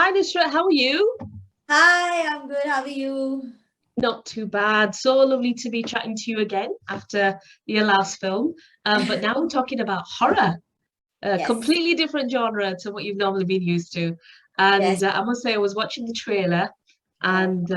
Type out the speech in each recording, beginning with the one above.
Hi, Nushrratt. How are you? Hi, I'm good. How are you? Not too bad. So lovely to be chatting to you again after your last film. But now we're talking about horror, a Yes, completely different genre to what you've normally been used to. And yes. I must say, I was watching the trailer, Yeah. and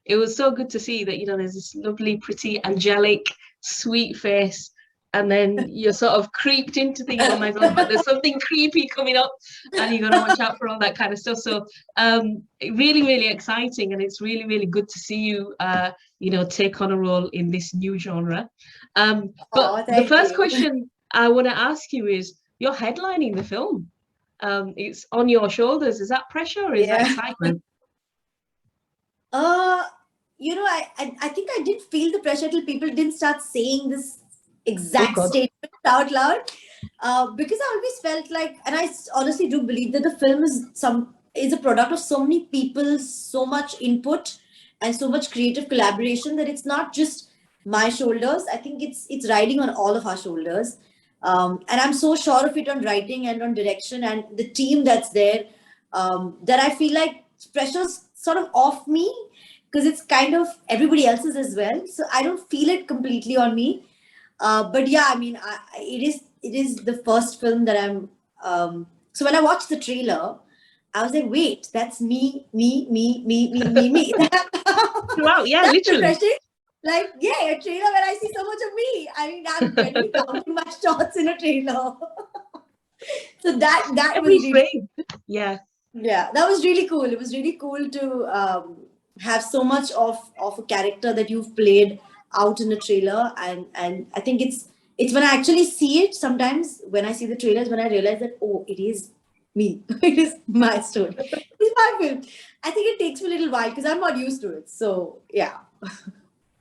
it was so good to see that, there's this lovely, pretty, angelic, sweet face. And then you're sort of creeped into thinking, oh my God, but there's something creepy coming up, and you got to watch out for all that kind of stuff. So, really, really exciting. And it's really, really good to see you, take on a role in this new genre. But Oh, the thank first you. question I want to ask you is, you're headlining the film. It's on your shoulders. Is that pressure or is that Yeah. excitement? Uh, I think I did feel the pressure till people didn't start saying this Oh exact God. statement out loud. Because I always felt like, and honestly do believe that the film is a product of so many people, so much input, and so much creative collaboration that it's not just my shoulders. I think it's riding on all of our shoulders. And I'm so sure of it on writing and on direction and the team that's there, that I feel like pressure's sort of off me because it's kind of everybody else's as well. So I don't feel it completely on me. But yeah, I mean, it is the first film that I'm. So when I watched the trailer, I was like, wait, that's me. Throughout, yeah, That's literally. refreshing. Like, yeah, a trailer where I see so much of me. I mean, I'm generally counting my shots in a trailer. So that Every was really, frame. Yeah. yeah, that was really cool. It was really cool to have so much of a character that you've played out in the trailer, and I think it's when I actually see it. Sometimes when I see the trailers, when I realize that, oh, it is me. It is my story. It's my film. I think it takes me a little while because I'm not used to it. So yeah.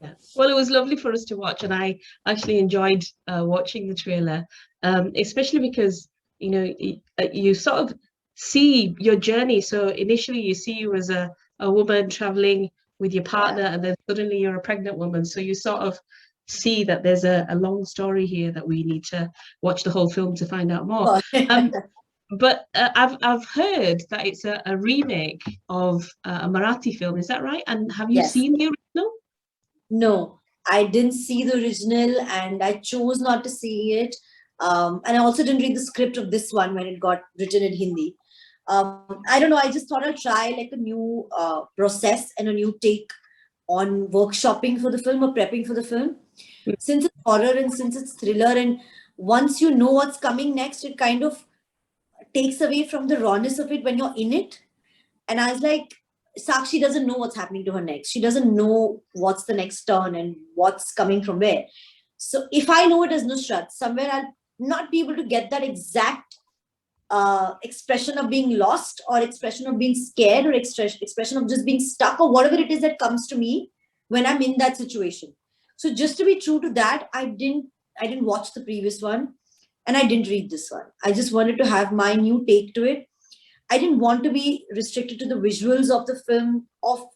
Yeah. Well, it was lovely for us to watch, and I actually enjoyed watching the trailer, especially because you sort of see your journey. So initially, you see you as a woman traveling with your Yeah. partner, and then suddenly you're a pregnant woman. So you sort of see that there's a long story here that we need to watch the whole film to find out more. Um, but I've heard that it's a remake of a Marathi film. Is that right? And have you Yes. seen the original? No, I didn't see the original and I chose not to see it. And I also didn't read the script of this one when it got written in Hindi. I don't know. I just thought I'll try like a new process and a new take on workshopping for the film or prepping for the film. Since it's horror and since it's thriller, and once you know what's coming next, it kind of takes away from the rawness of it when you're in it. And I was like, Sakshi doesn't know what's happening to her next. She doesn't know what's the next turn and what's coming from where. So if I know it as Nushratt, somewhere I'll not be able to get that exact expression of being lost or expression of being scared or expression of just being stuck or whatever it is that comes to me when I'm in that situation. So just to be true to that, I didn't watch the previous one and I didn't read this one. I just wanted to have my new take to it. I didn't want to be restricted to the visuals of the film of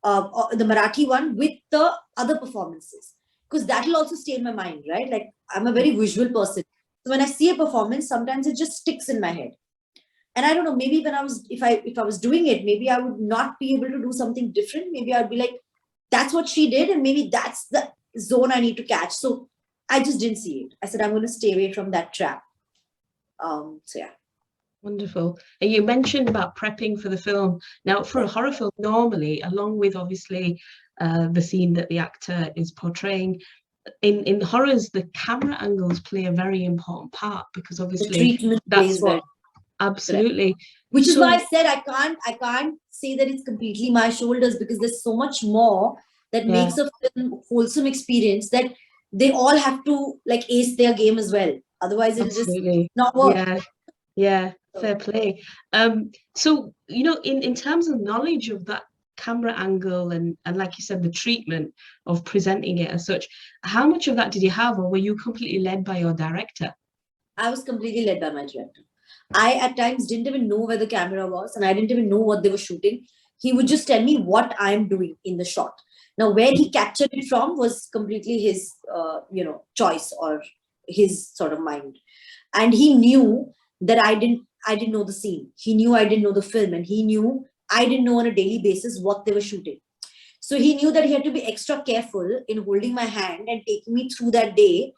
the Marathi one with the other performances because that will also stay in my mind, right? Like I'm a very visual person, so when I see a performance, sometimes it just sticks in my head. And I don't know, maybe when I was if I was doing it, maybe I would not be able to do something different. Maybe I'd be like, that's what she did, and maybe that's the zone I need to catch. So I just didn't see it. I said I'm going to stay away from that trap. So yeah. Wonderful. And you mentioned about prepping for the film. Now, for a horror film, normally, along with obviously the scene that the actor is portraying, in horrors, the camera angles play a very important part because The obviously treatment that's plays very what correct. absolutely. Which is why I So, said I can't say that it's completely my shoulders because there's so much more that yeah, makes a film wholesome experience that they all have to like ace their game as well. Otherwise, it'll just absolutely. not work. Yeah, yeah, So, fair play. So in terms of knowledge of that camera angle and like you said, the treatment of presenting it as such, how much of that did you have, or were you completely led by your director? I was completely led by my director. I at times didn't even know where the camera was and I didn't even know what they were shooting. He would just tell me what I'm doing in the shot. Now, where he captured it from was completely his, choice or his sort of mind. And he knew that I didn't know the scene. He knew I didn't know the film, and he knew I didn't know on a daily basis what they were shooting. So he knew that he had to be extra careful in holding my hand and taking me through that day,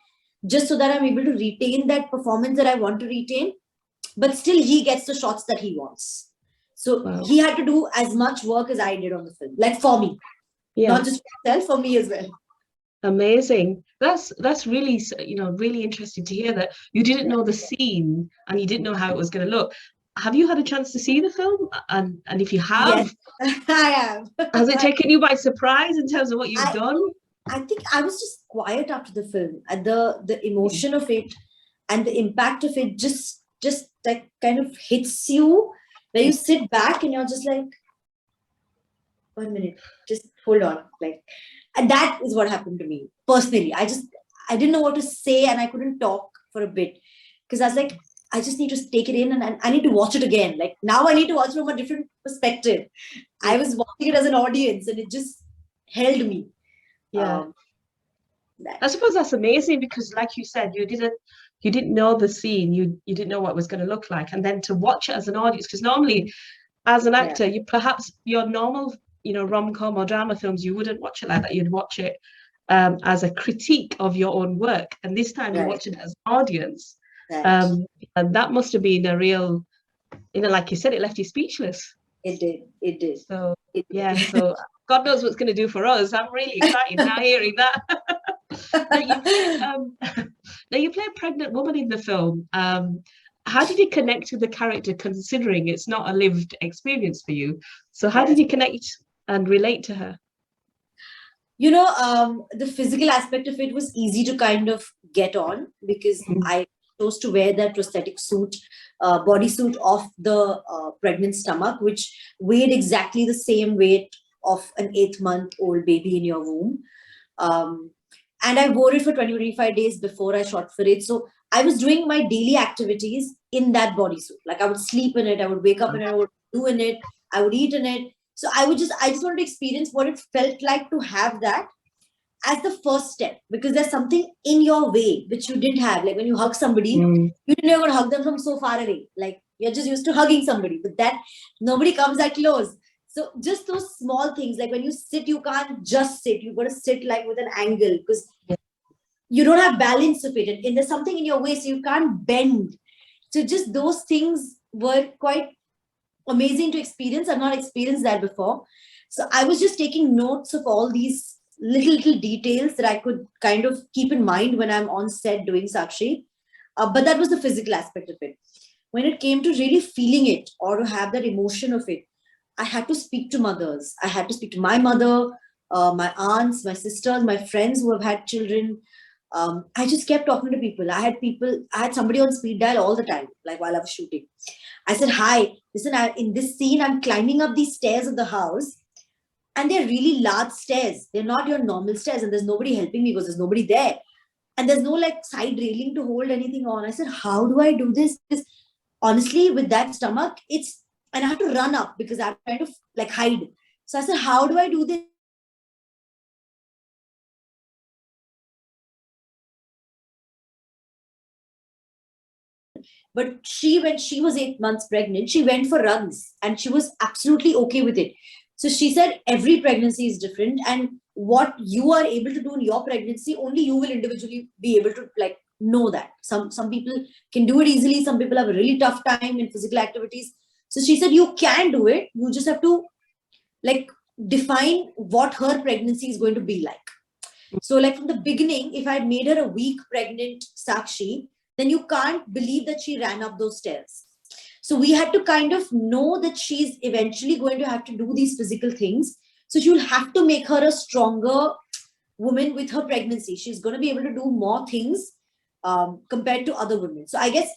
just so that I'm able to retain that performance that I want to retain, but still he gets the shots that he wants. So Wow. he had to do as much work as I did on the film, like for me, Yeah. not just for himself, for me as well. Amazing. That's really, really interesting to hear that you didn't know the scene and you didn't know how it was going to look. Have you had a chance to see the film? And if you Yes, have, I am. has it taken you by surprise in terms of what you've done? I think I was just quiet after the film, and the emotion of it and the impact of it just like kind of hits you, where you sit back and you're just like, 1 minute, just hold on, like, and that is what happened to me personally. I didn't know what to say, and I couldn't talk for a bit, because I was like, I just need to take it in, and I need to watch it again. Like, now I need to watch from a different perspective. I was watching it as an audience, and it just held me. Yeah. That. I suppose that's amazing because, like you said, you didn't know the scene, you didn't know what it was going to look like, and then to watch it as an audience, because normally, as an actor, you perhaps your normal, rom-com or drama films, you wouldn't watch it like that. You'd watch it as a critique of your own work, and this time you're watching it as an audience, and that must have been a real, like you said, it left you speechless. It did. So so God knows what's going to do for us. I'm really excited now hearing that. Now you play a pregnant woman in the film. How did you connect to the character, considering it's not a lived experience for you? So how did you connect and relate to her? The physical aspect of it was easy to kind of get on, because I chose to wear that prosthetic suit, bodysuit of the pregnant stomach, which weighed exactly the same weight of an 8-month-old baby in your womb. And I wore it for 20-25 days before I shot for it. So I was doing my daily activities in that bodysuit. Like, I would sleep in it, I would wake up in it, I would do in it, I would eat in it. So I just wanted to experience what it felt like to have that as the first step, because there's something in your way which you didn't have. Like, when you hug somebody, you didn't know you're going to hug them from so far away. Like, you're just used to hugging somebody, but that nobody comes that close. So just those small things, like when you sit, you can't just sit. You've got to sit like with an angle, because you don't have balance of it. And there's something in your way, so you can't bend. So just those things were quite amazing to experience. I've not experienced that before. So I was just taking notes of all these little details that I could kind of keep in mind when I'm on set doing Sakshi. But that was the physical aspect of it. When it came to really feeling it, or to have that emotion of it, I had to speak to mothers. I had to speak to my mother, my aunts, my sisters, my friends who have had children. I just kept talking to people. I had somebody on speed dial all the time, like while I was shooting. I said, hi, listen, in this scene, I'm climbing up these stairs of the house, and they're really large stairs. They're not your normal stairs, and there's nobody helping me because there's nobody there. And there's no like side railing to hold anything on. I said, how do I do this? Because honestly, with that stomach, and I have to run up because I'm kind of like hide. So I said, how do I do this? But when she was 8 months pregnant, she went for runs and she was absolutely okay with it. So she said, every pregnancy is different, and what you are able to do in your pregnancy, only you will individually be able to like know that. Some people can do it easily. Some people have a really tough time in physical activities. So she said, you can do it. You just have to like define what her pregnancy is going to be like. So like from the beginning, if I had made her a week pregnant Sakshi, then you can't believe that she ran up those stairs. So we had to kind of know that she's eventually going to have to do these physical things. So she'll have to make her a stronger woman with her pregnancy. She's going to be able to do more things compared to other women. So I guess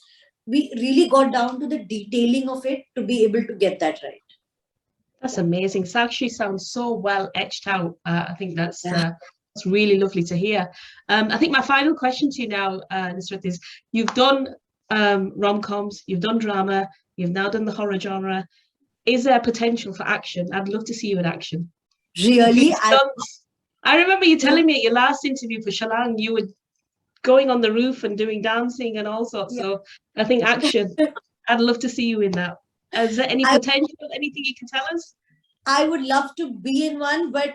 we really got down to the detailing of it to be able to get that right. That's amazing. Sakshi sounds so well etched out. I think that's really lovely to hear. I think my final question to you now, Nushrratt, is you've done rom-coms, you've done drama, you've now done the horror genre. Is there potential for action? I'd love to see you in action. Really? I remember you telling me at your last interview for Shalang, you going on the roof and doing dancing and all sorts. Yeah. So I think action. I'd love to see you in that. Is there any I, potential? Anything you can tell us? I would love to be in one, but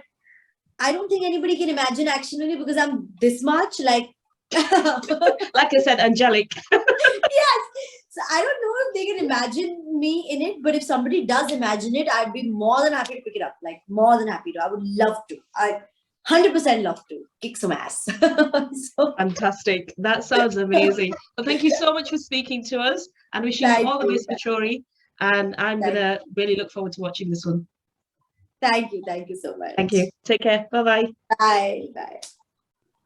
I don't think anybody can imagine action in it because I'm this much like. Like I said, angelic. Yes. So I don't know if they can imagine me in it, but if somebody does imagine it, I'd be more than happy to pick it up. Like more than happy to. I would love to. I 100% love to kick some ass. So, Fantastic. That sounds amazing. Well, thank you so much for speaking to us and wishing you thank all the you. best for Chhorii. And I'm going to really look forward to watching this one. Thank you. Thank you so Thank much. you. Take care. Bye-bye. Bye. Bye.